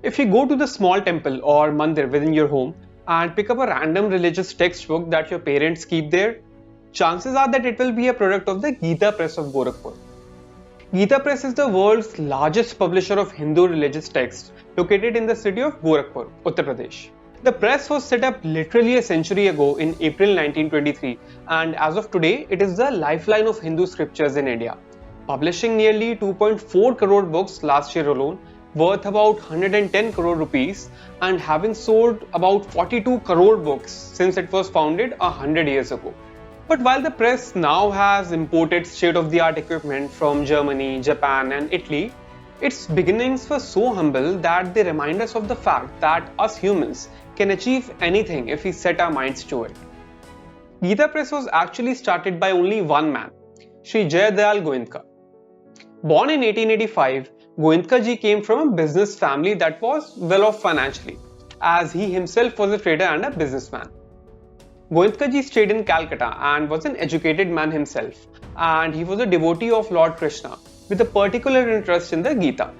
If you go to the small temple or mandir within your home and pick up a random religious textbook that your parents keep there, chances are that it will be a product of the Gita Press of Gorakhpur. Gita Press is the world's largest publisher of Hindu religious texts, located in the city of Gorakhpur, Uttar Pradesh. The press was set up literally a century ago in April 1923, and as of today, it is the lifeline of Hindu scriptures in India, publishing nearly 2.4 crore books last year alone, worth about 110 crore rupees, and having sold about 42 crore books since it was founded 100 years ago. But while the press now has imported state-of-the-art equipment from Germany, Japan, and Italy, its beginnings were so humble that they remind us of the fact that us humans can achieve anything if we set our minds to it. Gita Press was actually started by only one man, Shri Jayadayal Goyandka. Born in 1885, Goyandka ji came from a business family that was well off financially, as he himself was a trader and a businessman. Goyandka ji stayed in Calcutta and was an educated man himself, and he was a devotee of Lord Krishna with a particular interest in the Gita.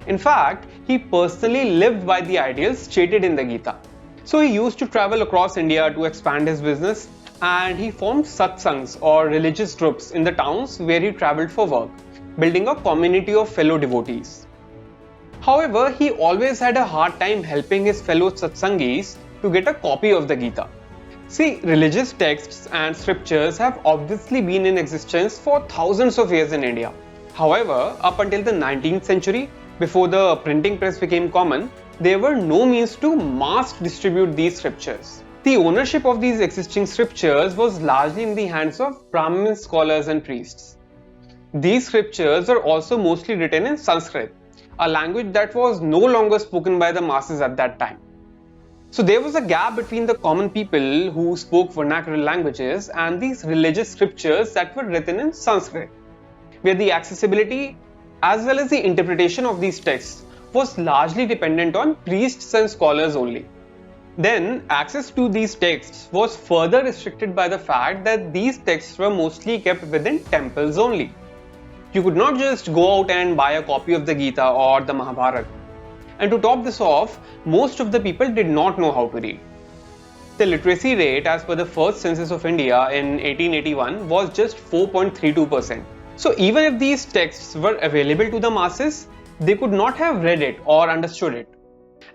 In fact, he personally lived by the ideals stated in the Gita. So he used to travel across India to expand his business, and he formed satsangs or religious groups in the towns where he traveled for work, building a community of fellow devotees. However, he always had a hard time helping his fellow satsangis to get a copy of the Gita. See, religious texts and scriptures have obviously been in existence for thousands of years in India. However, up until the 19th century, before the printing press became common, there were no means to mass distribute these scriptures. The ownership of these existing scriptures was largely in the hands of Brahmin scholars and priests. These scriptures are also mostly written in Sanskrit, a language that was no longer spoken by the masses at that time. So there was a gap between the common people who spoke vernacular languages and these religious scriptures that were written in Sanskrit, where the accessibility as well as the interpretation of these texts was largely dependent on priests and scholars only. Then, access to these texts was further restricted by the fact that these texts were mostly kept within temples only. You could not just go out and buy a copy of the Gita or the Mahabharata. And to top this off, most of the people did not know how to read. The literacy rate as per the first census of India in 1881 was just 4.32%. So even if these texts were available to the masses, they could not have read it or understood it.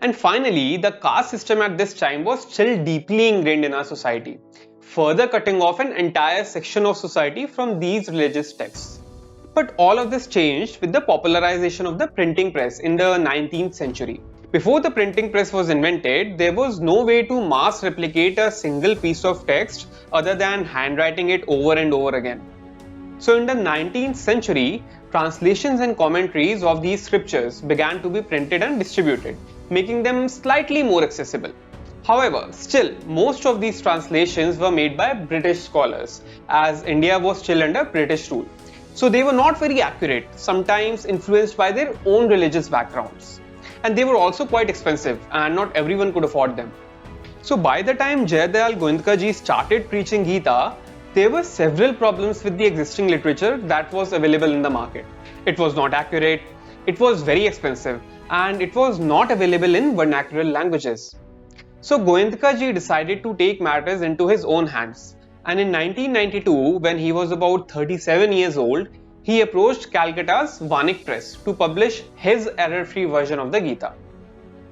And finally, the caste system at this time was still deeply ingrained in our society, further cutting off an entire section of society from these religious texts. But all of this changed with the popularization of the printing press in the 19th century. Before the printing press was invented, there was no way to mass replicate a single piece of text other than handwriting it over and over again. So in the 19th century, translations and commentaries of these scriptures began to be printed and distributed, making them slightly more accessible. However, still, most of these translations were made by British scholars, as India was still under British rule. So they were not very accurate, sometimes influenced by their own religious backgrounds. And they were also quite expensive, and not everyone could afford them. So by the time Jayadayal Goyandka ji started preaching Gita, there were several problems with the existing literature that was available in the market. It was not accurate, it was very expensive, and it was not available in vernacular languages. So Goyandka ji decided to take matters into his own hands. And in 1992, when he was about 37 years old, he approached Calcutta's Vanik Press to publish his error-free version of the Gita.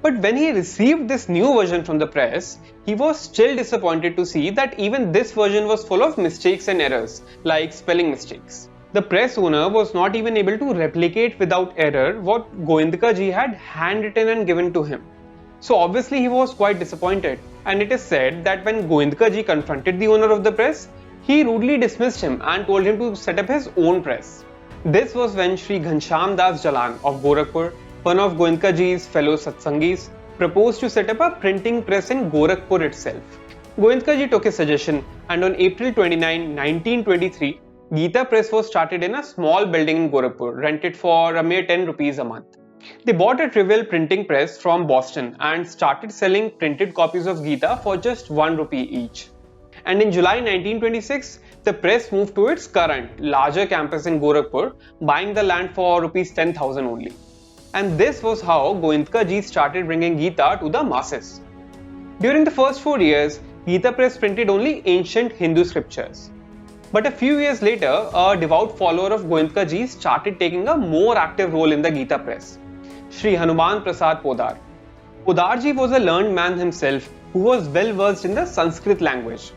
But when he received this new version from the press, he was still disappointed to see that even this version was full of mistakes and errors, like spelling mistakes. The press owner was not even able to replicate without error what Goyandka ji had handwritten and given to him. So obviously he was quite disappointed, and it is said that when Goyandka ji confronted the owner of the press, he rudely dismissed him and told him to set up his own press. This was when Shri Ghanshyam Das Jalan of Gorakhpur, one of Goyandka ji's fellow satsangis, proposed to set up a printing press in Gorakhpur itself. Goyandka ji took his suggestion, and on April 29, 1923, Gita Press was started in a small building in Gorakhpur, rented for a mere 10 rupees a month. They bought a trivial printing press from Boston and started selling printed copies of Gita for just 1 rupee each. And in July 1926, the press moved to its current, larger campus in Gorakhpur, buying the land for rupees 10,000 only. And this was how Goyandka ji started bringing Gita to the masses. During the first 4 years, Gita Press printed only ancient Hindu scriptures. But a few years later, a devout follower of Goyandka ji started taking a more active role in the Gita Press. Shri Hanuman Prasad Poddar. Poddar ji was a learned man himself who was well versed in the Sanskrit language.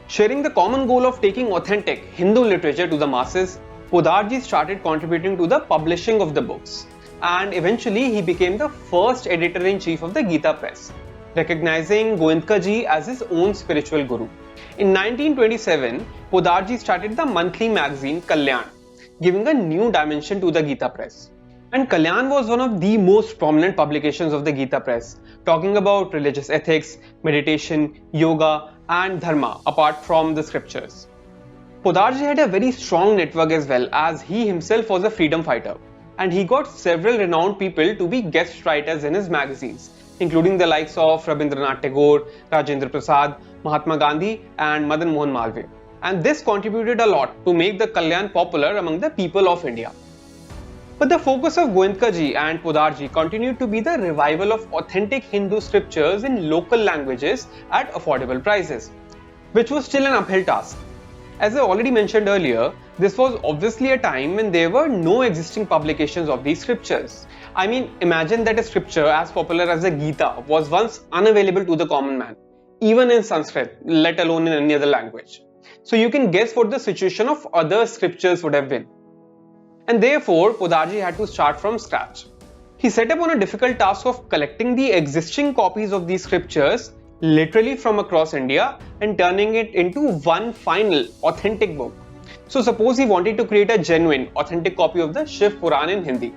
Sharing the common goal of taking authentic Hindu literature to the masses, Poddar ji started contributing to the publishing of the books. And eventually he became the first editor-in-chief of the Gita Press, recognizing Goyandka ji as his own spiritual guru. In 1927, Poddar ji started the monthly magazine Kalyan, giving a new dimension to the Gita Press. And Kalyan was one of the most prominent publications of the Gita Press, talking about religious ethics, meditation, yoga, and dharma apart from the scriptures. Poddar ji had a very strong network as well, as he himself was a freedom fighter, and he got several renowned people to be guest writers in his magazines, including the likes of Rabindranath Tagore, Rajendra Prasad, Mahatma Gandhi, and Madan Mohan Malviya. And this contributed a lot to make the Kalyan popular among the people of India. But the focus of Goyandka ji and Poddar ji continued to be the revival of authentic Hindu scriptures in local languages at affordable prices, which was still an uphill task. As I already mentioned earlier, this was obviously a time when there were no existing publications of these scriptures. I mean, imagine that a scripture as popular as the Gita was once unavailable to the common man, even in Sanskrit, let alone in any other language. So you can guess what the situation of other scriptures would have been. And therefore, Poddar ji had to start from scratch. He set upon a difficult task of collecting the existing copies of these scriptures literally from across India and turning it into one final authentic book. So suppose he wanted to create a genuine authentic copy of the Shiv Puran in Hindi.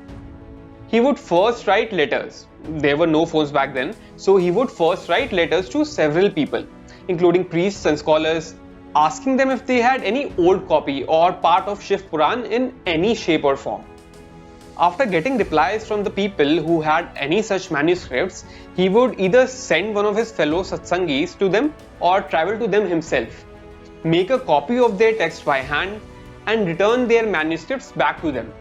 He would first write letters. There were no phones back then, so he would first write letters to several people, including priests and scholars, asking them if they had any old copy or part of Shiv Puran in any shape or form. After getting replies from the people who had any such manuscripts, he would either send one of his fellow satsangis to them or travel to them himself, make a copy of their text by hand, and return their manuscripts back to them.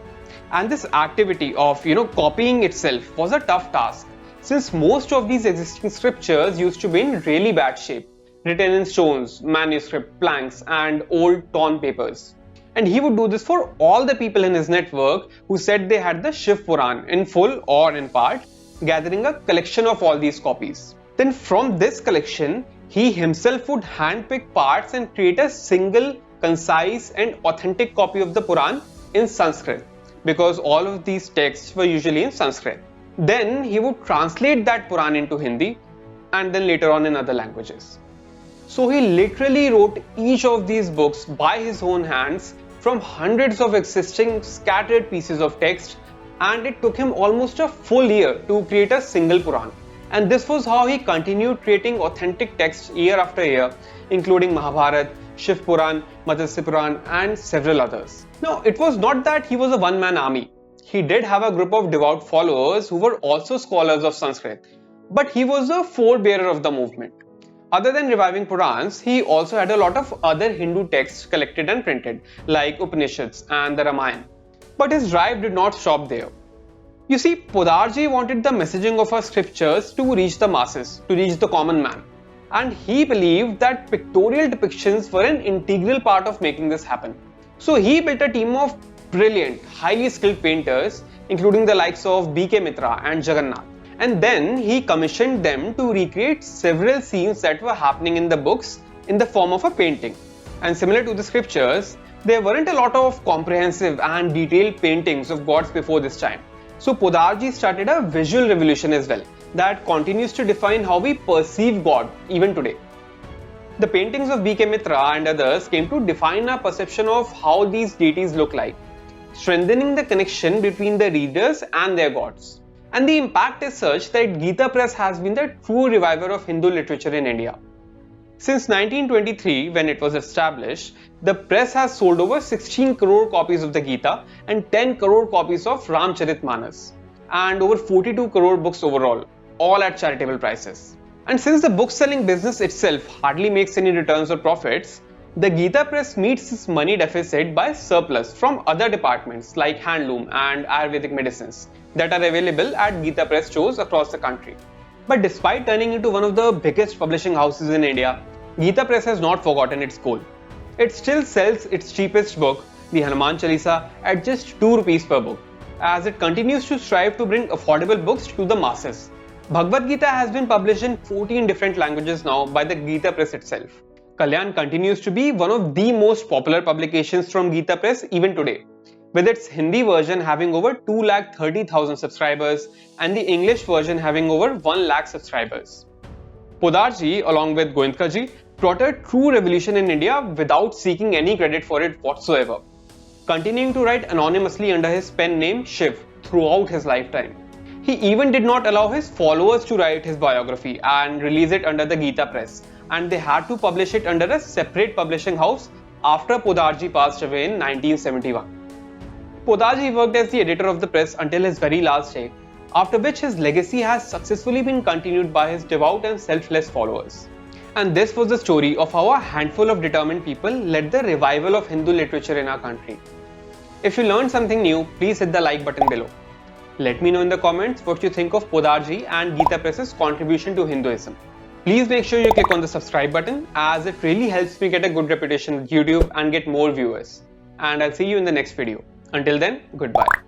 And this activity of copying itself was a tough task, since most of these existing scriptures used to be in really bad shape, written in stones, manuscript planks, and old torn papers. And he would do this for all the people in his network who said they had the Shiv Puran in full or in part, gathering a collection of all these copies. Then from this collection, he himself would handpick parts and create a single, concise and authentic copy of the Puran in Sanskrit, because all of these texts were usually in Sanskrit. Then he would translate that Puran into Hindi and then later on in other languages. So he literally wrote each of these books by his own hands from hundreds of existing scattered pieces of text, and it took him almost a full year to create a single Puran. And this was how he continued creating authentic texts year after year, including Mahabharata, Shiv Puran, Matsya Puran, and several others. Now, it was not that he was a one-man army. He did have a group of devout followers who were also scholars of Sanskrit, but he was the forebearer of the movement. Other than reviving Purans, he also had a lot of other Hindu texts collected and printed, like Upanishads and the Ramayana. But his drive did not stop there. You see, Poddar ji wanted the messaging of our scriptures to reach the masses, to reach the common man. And he believed that pictorial depictions were an integral part of making this happen. So he built a team of brilliant, highly skilled painters, including the likes of B.K. Mitra and Jagannath. And then he commissioned them to recreate several scenes that were happening in the books in the form of a painting. And similar to the scriptures, there weren't a lot of comprehensive and detailed paintings of gods before this time. So Poddar ji started a visual revolution as well that continues to define how we perceive God even today. The paintings of B.K. Mitra and others came to define our perception of how these deities look like, strengthening the connection between the readers and their gods. And the impact is such that Gita Press has been the true reviver of Hindu literature in India. Since 1923, when it was established, the press has sold over 16 crore copies of the Gita and 10 crore copies of Ramcharitmanas, and over 42 crore books overall, all at charitable prices. And since the book selling business itself hardly makes any returns or profits, the Gita Press meets its money deficit by surplus from other departments like handloom and Ayurvedic medicines, that are available at Gita Press stores across the country. But despite turning into one of the biggest publishing houses in India, Gita Press has not forgotten its goal. It still sells its cheapest book, the Hanuman Chalisa, at just 2 rupees per book, as it continues to strive to bring affordable books to the masses. Bhagavad Gita has been published in 14 different languages now by the Gita Press itself. Kalyan continues to be one of the most popular publications from Gita Press even today, with its Hindi version having over 230,000 subscribers and the English version having over 1 lakh subscribers. Poddar ji, along with Goyandka ji, brought a true revolution in India without seeking any credit for it whatsoever, continuing to write anonymously under his pen name Shiv throughout his lifetime. He even did not allow his followers to write his biography and release it under the Gita Press, and they had to publish it under a separate publishing house after Poddarji passed away in 1971. Poddarji worked as the editor of the press until his very last day, after which his legacy has successfully been continued by his devout and selfless followers. And this was the story of how a handful of determined people led the revival of Hindu literature in our country. If you learned something new, please hit the like button below. Let me know in the comments what you think of Poddarji and Gita Press's contribution to Hinduism. Please make sure you click on the subscribe button, as it really helps me get a good reputation with YouTube and get more viewers. And I'll see you in the next video. Until then, goodbye.